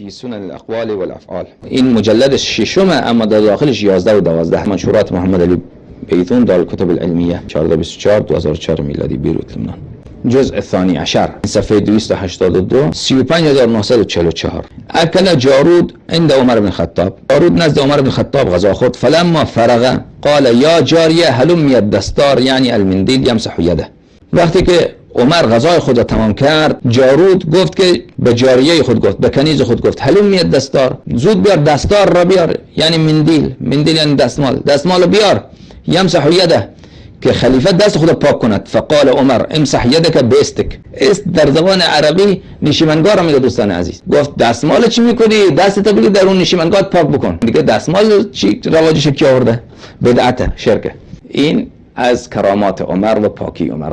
فی سنن الاقوال والافعال. این مجلد ششم اما در داخلش 11 و 12 منشورات محمد علی بیتون دارالکتب العلمیه 1424 2004 میلادی بیروت لبنان. جزء الثاني عشر صفحه 282 35944. اکل جارود عند عمر بن الخطاب. جارود نزد عمر بن الخطاب غذا خورد. فلما فرغ قال یا جاریه هلمی الدستار یعنی المندیل یمسح یده. وقتی که عمر غذای خود را تمام کرد، جارود گفت که به جاریه خود گفت، به کنیز خود گفت هلمی الدستار، زود بیار دستار را بیار، یعنی مندیل یعنی دستمال بیار، یمسح یده که خلیفه دست خود پاک کند. فقال عمر امسح یدک باستک. است در زبان عربی نشیمنگاه را میگه دوستان عزیز. گفت دستمال چی میکنی؟ دستت بگیر در اون نشیمنگاه پاک بکن. دیگه دستمال چی رواجش کی آورده؟ بدعت شرکه. این از کرامات عمر و پاکی عمر.